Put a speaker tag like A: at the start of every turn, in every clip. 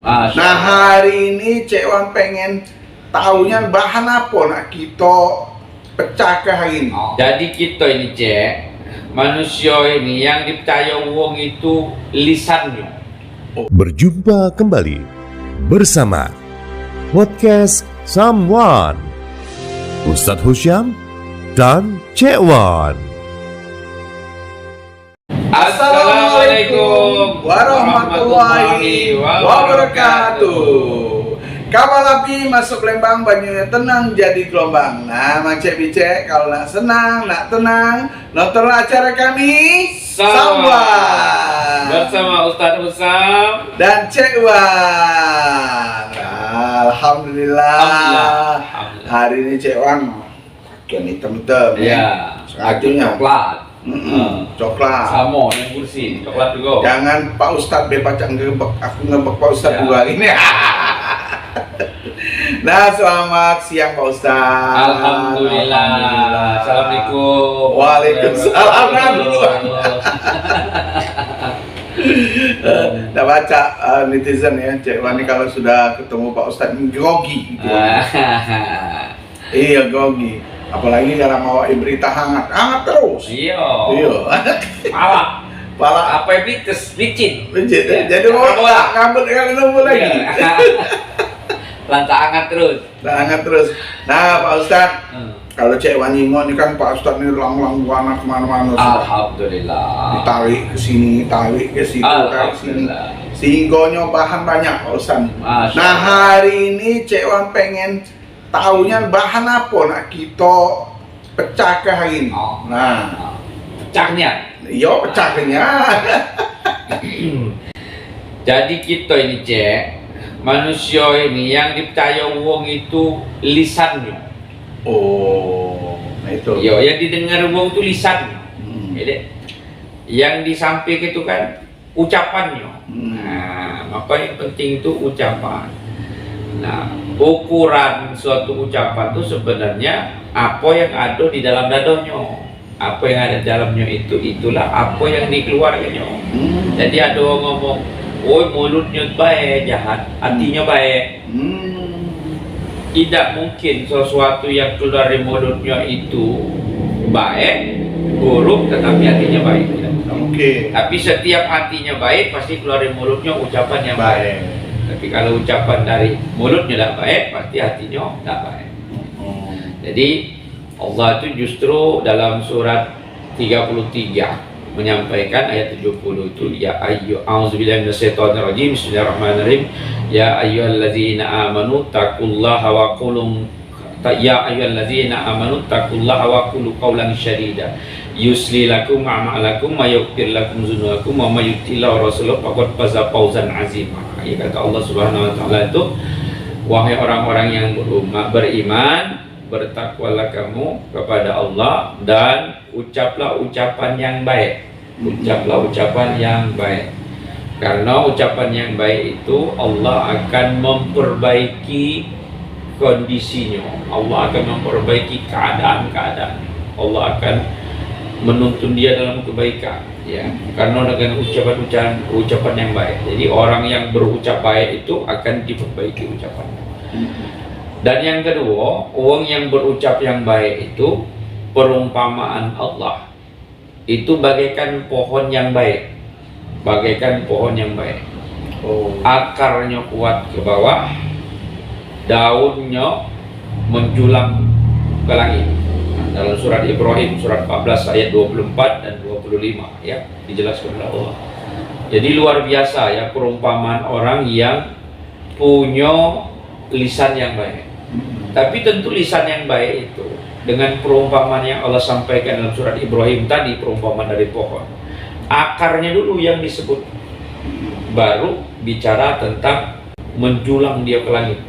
A: Nah hari ini Cek Wan pengen tahunya bahan apa nak kita pecah ke hari ini.
B: Jadi kita ini Cek, manusia ini yang dipercaya wong itu lisannya.
C: Berjumpa kembali bersama podcast Someone Ustadz Husyam dan Cek Wan.
A: Assalamualaikum warahmatullahi wabarakatuh. Kapal api masuk Lembang, banyunya tenang jadi gelombang. Nah, Mang Cek Bicek, kalau nak senang, nak tenang, nontonlah acara kami Someone
B: Bersama Ustadz Husyam
A: dan Cek Wan. Alhamdulillah. Hari ini Cek Wan kan hitam-hitam
B: ya,
A: sengaja
B: coklat.
A: Coklat
B: Sama yang kursi, coklat juga.
A: Jangan Pak Ustadz bebacak ngebek, aku ngebek Pak Ustadz dua ini. Nah, selamat siang Pak Ustadz.
B: Alhamdulillah. Assalamualaikum.
A: Waalaikumsalam. Udah baca netizen ya, Cek Wan ini kalau sudah ketemu Pak Ustadz grogi gitu. Iya, grogi. Apalagi dalam awak berita hangat terus.
B: Iya.
A: Pala
B: apa bites licin.
A: Jadi mau ngambut kali nunggu lagi.
B: Lantak hangat terus.
A: Nah, Pak Ustadz, kalau Cek Wan ini kan Pak Ustadz ini lang-lang buana kemana-mana.
B: Alhamdulillah.
A: Ditarik ke sini, tarik ke situ, tarik ke sini. Sehingga bahan banyak Pak Ustadz. Nah hari ini Cek Wan pengen tahunya bahan apa nak kita pecah ke hari ini. Nah,
B: pecahnya.
A: Iya, pecahnya.
B: Jadi kita ini Cek, manusia ini yang dipercaya wong itu lisannya.
A: Oh, nah itu.
B: Yo, yang didengar wong itu lisannya. Yang disampaikan itu kan ucapannya. Nah, maka yang penting itu ucapan. Nah, ukuran suatu ucapan itu sebenarnya apa yang ada di dalam dadanya. Apa yang ada di dalamnya itulah apa yang dikeluarkannya. Jadi ada orang ngomong, "Oh, mulutnya baik, jahat, hatinya baik." Tidak mungkin sesuatu yang keluar dari mulutnya itu baik, buruk, tetapi hatinya baik.
A: Oke.
B: Tapi setiap hatinya baik, pasti keluar dari mulutnya ucapan yang baik. Tapi kalau ucapan dari mulutnya tidak baik, pasti hatinya tidak baik. Jadi Allah itu justru dalam surat 33 menyampaikan ayat 70 itu, ya a'udzubillahi minasyaitonirrajim, bismillahirrahmanirrahim, ya ayyuhallazina amanu taqullaha wa qulu qawlan sadida yusli lakum a'malakum wa yaghfir lakum dzunubakum wa may yuti'illah wa rasulahu faqad faza fawzan 'azima. Ya, kata Allah Subhanahu wa taala itu, wahai orang-orang yang beriman, bertakwalah kamu kepada Allah dan ucaplah ucapan yang baik. Ucaplah ucapan yang baik. Karena ucapan yang baik itu Allah akan memperbaiki kondisinya. Allah akan memperbaiki keadaan-keadaan. Allah akan menuntun dia dalam kebaikan, ya. Karena dengan ucapan yang baik. Jadi orang yang berucap baik itu akan diperbaiki ucapannya. Dan yang kedua, orang yang berucap yang baik itu perumpamaan Allah. Itu bagaikan pohon yang baik. Bagaikan pohon yang baik. Akarnya kuat ke bawah, daunnya menjulang ke langit. Dalam surat Ibrahim surat 14 ayat 24 dan 25 ya, dijelaskan oleh Allah. Jadi luar biasa ya perumpamaan orang yang punya lisan yang baik. Tapi tentu lisan yang baik itu dengan perumpamaan yang Allah sampaikan dalam surat Ibrahim tadi, perumpamaan dari pohon. Akarnya dulu yang disebut, baru bicara tentang menjulang dia ke langit.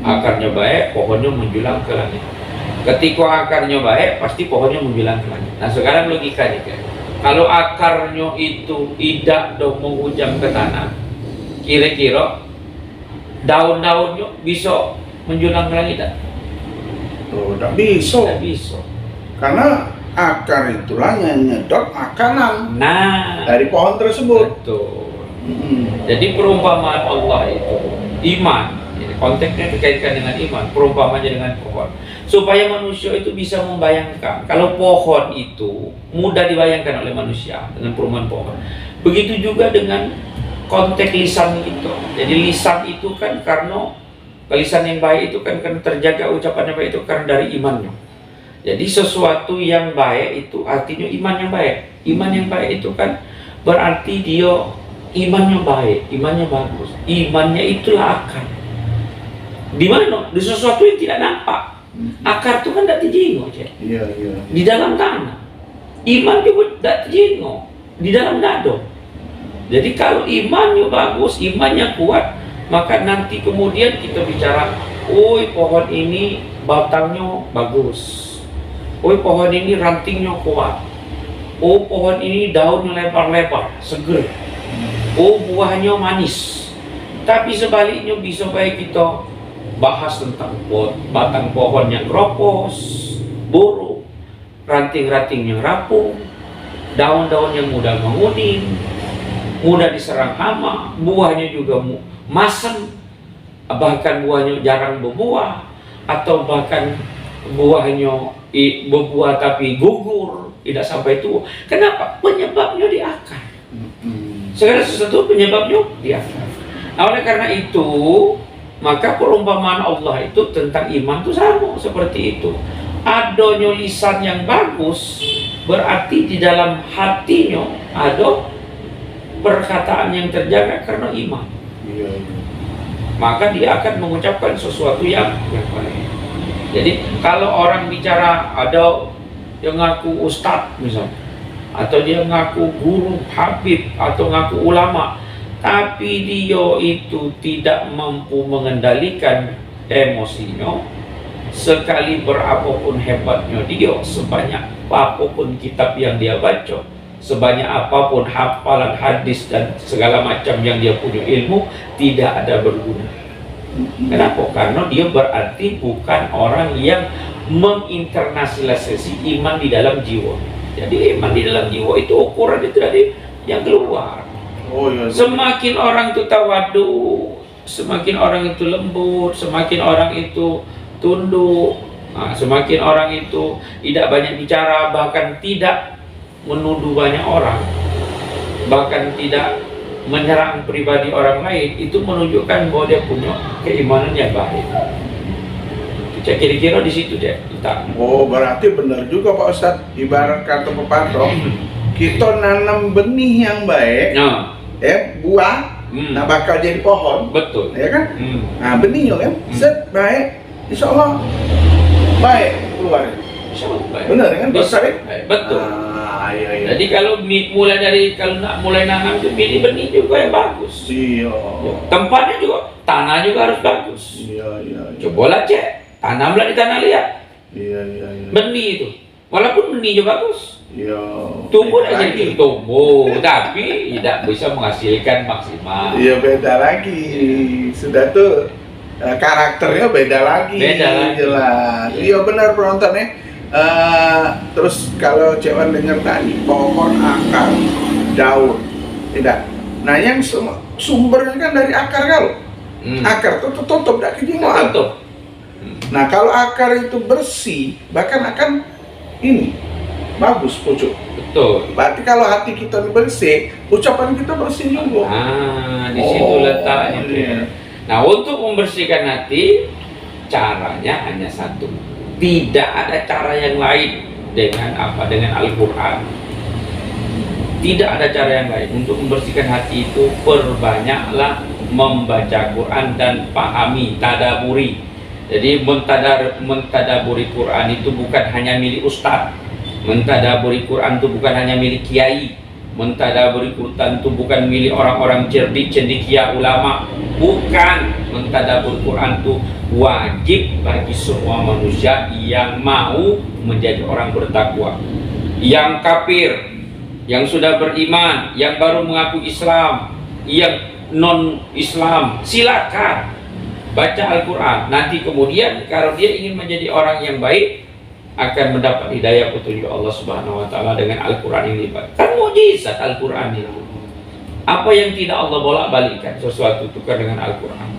B: Akarnya baik, pohonnya menjulang ke langit. Ketika akarnya baik, pasti pohonnya menjulang ke langit. Nah sekarang logikanya kan, kalau akarnya itu tidak menghujam ke tanah, kira-kira daun-daunnya bisa menjulang ke langit tak?
A: Tidak bisa.
B: Tidak bisa.
A: Karena akar itulah yang nyedot makanan
B: Nah,
A: dari pohon tersebut.
B: betul. Jadi perumpamaan Allah itu iman. Jadi konteksnya dikaitkan dengan iman, perumpamaannya dengan pohon. Supaya manusia itu bisa membayangkan kalau pohon itu mudah dibayangkan oleh manusia dengan perumpamaan pohon. Begitu juga dengan konteks lisan itu. Jadi lisan itu kan karena lisan yang baik itu kan karena terjaga ucapan yang baik itu karena dari imannya. Jadi sesuatu yang baik itu artinya iman yang baik. Iman yang baik itu kan berarti dia imannya baik, imannya bagus. Imannya itulah akar. Di mana? Di sesuatu yang tidak nampak. Akar itu kan tidak dijengok,
A: Iya.
B: di dalam tanah. Iman juga tidak dijengok di dalam dado. Jadi kalau imannya bagus, imannya kuat, maka nanti kemudian kita bicara, "Oi, pohon ini batangnya bagus. Oh, pohon ini rantingnya kuat. Oh, pohon ini daunnya lebar-lebar, seger. Oh, buahnya manis." Tapi sebaliknya bisa baik kita bahas tentang batang pohon yang ropos, buruk, ranting-ranting yang rapuh, daun-daun yang mudah menguning, mudah diserang hama, buahnya juga masam, bahkan buahnya jarang berbuah, atau bahkan buahnya berbuah tapi gugur, tidak sampai tua. Kenapa? Penyebabnya di akar. Segala sesuatu penyebabnya di akar. Nah, oleh karena itu, maka perumpamaan Allah itu tentang iman itu sama seperti itu. Adanya lisan yang bagus berarti di dalam hatinya ada perkataan yang terjaga karena iman. Maka dia akan mengucapkan sesuatu yang baik. Jadi kalau orang bicara ada yang ngaku ustadz misalnya, atau dia ngaku guru, habib, atau ngaku ulama, tapi dia itu tidak mampu mengendalikan emosinya, sekali berapapun hebatnya dia, sebanyak apapun kitab yang dia baca, sebanyak apapun hafalan hadis dan segala macam yang dia punya ilmu, tidak ada berguna. Kenapa? Karena dia berarti bukan orang yang menginternalisasi iman di dalam jiwa. Jadi iman di dalam jiwa itu ukuran itu dari yang keluar. Semakin orang itu tawadu, semakin orang itu lembut, semakin orang itu tunduk, semakin orang itu tidak banyak bicara, bahkan tidak menuduh banyak orang, bahkan tidak menyerang pribadi orang lain, itu menunjukkan bahwa dia punya keimanan yang baik. Kira-kira di situ dia kita.
A: Oh, berarti benar juga Pak Ustadz. Ibarat kata pepatah, kita nanam benih yang baik, buah, nah bakal jadi pohon.
B: Betul.
A: Ya kan? Nah, benihnya kan, set baik, insya Allah baik keluar.
B: Insya Allah baik.
A: Benar kan Pak Ustadz?
B: Betul.
A: Iya.
B: Jadi kalau mulai dari kalau nak mulai nanam itu pilih benih juga yang bagus.
A: Iya.
B: Tempatnya juga, tanah juga harus bagus.
A: Iya.
B: Cobalah cek, tanamlah di tanah liat.
A: Iya.
B: Benih itu, walaupun benihnya bagus.
A: Iya.
B: Tumbuh aja gitu, tumbuh, tapi tidak bisa menghasilkan maksimal.
A: Iya, beda lagi. Sudah tuh karakternya beda lagi. Jelas. Iya benar penontonnya. Terus kalau Cewan dengar tadi pohon, akar, daun, tidak. Nah yang sumbernya kan dari akar kalau akar itu tutup, tidak kejingan. Nah kalau akar itu bersih, bahkan akan ini bagus pucuk.
B: Betul.
A: Berarti kalau hati kita bersih, ucapan kita bersih juga.
B: Di situ letaknya.
A: Iya.
B: Nah untuk membersihkan hati, caranya hanya satu. Tidak ada cara yang lain dengan apa? Dengan Al-Quran. Tidak ada cara yang lain untuk membersihkan hati itu. Perbanyaklah membaca Quran dan pahami, tadaburi. Jadi mentadaburi Quran itu bukan hanya milik ustaz. Mentadaburi Quran itu bukan hanya milik kiai. Mentadaburi Quran itu bukan milik orang-orang cerdik, cendekia, ulama. Bukan. Mentadaburi Quran itu wajib bagi semua manusia yang mau menjadi orang bertakwa. Yang kafir, yang sudah beriman, yang baru mengaku Islam, yang non-Islam, silakan baca Al-Quran. Nanti kemudian kalau dia ingin menjadi orang yang baik, akan mendapat hidayah petunjuk Allah Subhanahu wa taala dengan Al-Quran ini. Kan mukjizat Al-Quran itu. Apa yang tidak Allah bolak-balikkan sesuatu tukar dengan Al-Quran.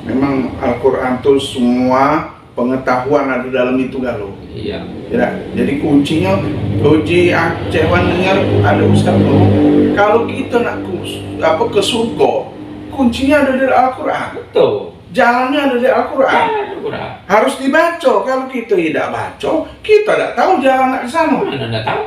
A: Memang Al-Quran tuh semua pengetahuan ada dalam itu galau.
B: Iya.
A: Ya, jadi kuncinya, Cik Wan dengar ada Ustaz ngomong, kalau kita nak ke surga, kuncinya ada dari Al-Quran.
B: Betul.
A: Jalannya ada dari Al-Quran. Harus dibaca. Kalau kita tidak baca, kita tidak tahu jalan nak ke sana.
B: Mana tidak tahu?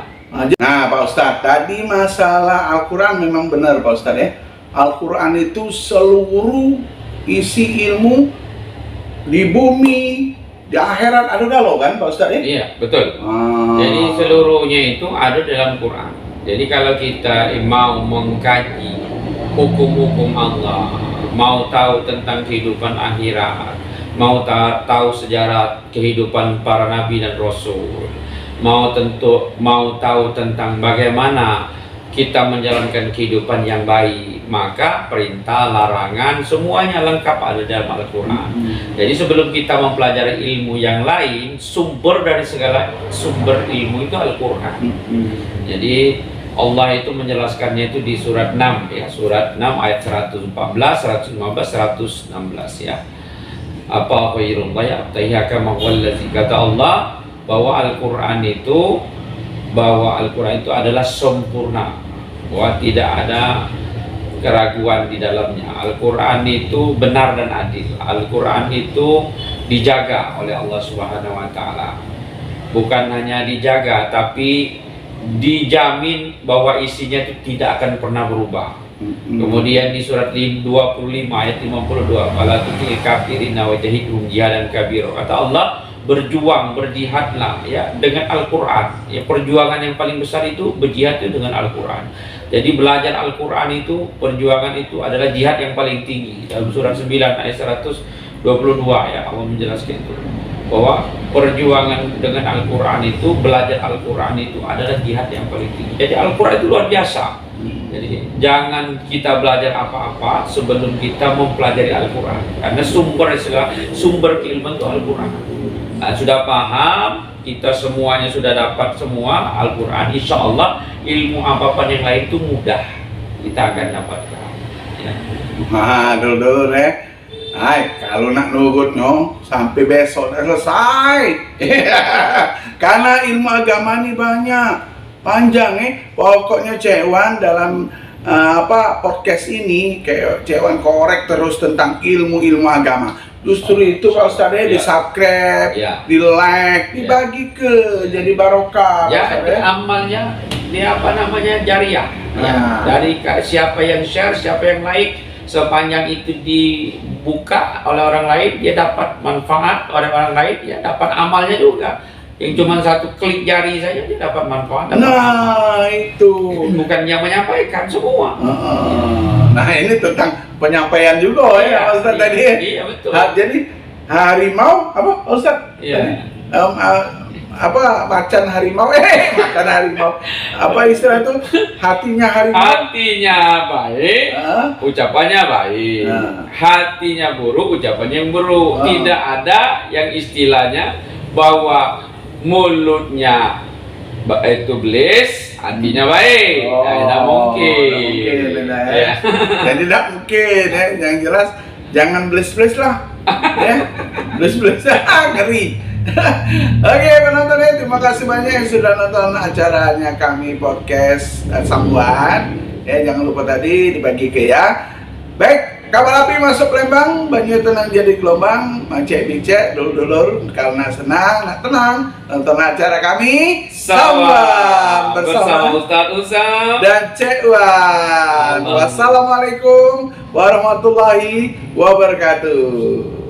A: Nah, Pak Ustadz, tadi masalah Al-Quran memang benar Pak Ustadz ya. Al-Quran itu seluruh isi ilmu di bumi, di akhirat ada galau kan Pak Ustadz ya?
B: Iya, betul. Jadi seluruhnya itu ada dalam Quran. Jadi kalau kita mau mengkaji hukum-hukum Allah, mau tahu tentang kehidupan akhirat, mau tahu sejarah kehidupan para nabi dan rasul, mau tahu tentang bagaimana kita menjalankan kehidupan yang baik, maka perintah, larangan, semuanya lengkap ada dalam Al-Quran. Jadi sebelum kita mempelajari ilmu yang lain, sumber dari segala sumber ilmu itu Al-Quran. Jadi Allah itu menjelaskannya itu di surat 6 ya, surat 6 ayat 114, 115, 116 ya. Apa khairullah ya abtahiyaka mawwallazi, kata Allah bahwa Al-Quran itu adalah sempurna, bahwa tidak ada keraguan di dalamnya. Al-Quran itu benar dan adil. Al-Quran itu dijaga oleh Allah Subhanahu wa taala. Bukan hanya dijaga, tapi dijamin bahwa isinya itu tidak akan pernah berubah. Kemudian di surat 25 ayat 52, fala tutil kafirina wajahidhum jihadan kabira, kata Allah, berjuang, berjihadlah ya dengan Al-Quran. Ya, perjuangan yang paling besar itu berjihad itu dengan Al-Quran. Jadi belajar Al-Quran itu, perjuangan itu adalah jihad yang paling tinggi. Dalam surat 9 ayat 122 ya, Allah menjelaskan itu, bahwa perjuangan dengan Al-Quran itu, belajar Al-Quran itu adalah jihad yang paling tinggi. Jadi Al-Quran itu luar biasa. Jadi jangan kita belajar apa-apa sebelum kita mempelajari Al-Quran, karena sumber keilmuan itu Al-Quran. Nah, sudah paham, kita semuanya sudah dapat semua Al-Quran, insya Allah ilmu apapun yang lain itu mudah kita akan dapatkan ya.
A: Dulu kalau nak nurutnya sampai besok dah selesai. Karena ilmu agama ini banyak, panjang pokoknya Cik Wan dalam podcast ini kayak Cik Wan korek terus tentang ilmu agama. Justru itu Pak Ustadz di subscribe, di like, dibagi jadi barokah.
B: Ya, amalnya dia jariah. Ya, dari siapa yang share, siapa yang like, sepanjang itu dibuka oleh orang lain, dia dapat manfaat, orang lain ya dapat amalnya juga. Yang cuma satu klik jari saja dia dapat manfaat.
A: Itu
B: bukan yang menyampaikan semua.
A: Nah, ini tentang penyampaian juga ya Ustaz tadi.
B: Iya, betul.
A: Jadi harimau apa Ustaz?
B: Iya.
A: Macan harimau, macan harimau. Apa istilah itu? Hatinya harimau.
B: Hatinya baik, ucapannya baik. Hatinya buruk, ucapannya yang buruk. Tidak ada yang istilahnya bahwa mulutnya itu iblis, hatinya baik. Tidak mungkin.
A: Ya. Jadi tidak mungkin ya. Yang jelas jangan iblis lah. Ya. Iblis ngeri. Oke penontonnya, terima kasih banyak yang sudah nonton acaranya kami podcast Sambuan. Ya, jangan lupa tadi dibagi ke ya. Baik, kapal api masuk Lembang, banyu tenang jadi gelombang, macet bicek, dulur-dulur karena senang, nak tenang, nonton acara kami Sambuan bersama
B: Ustaz Usam
A: dan Cik Wan. Wassalamualaikum warahmatullahi wabarakatuh.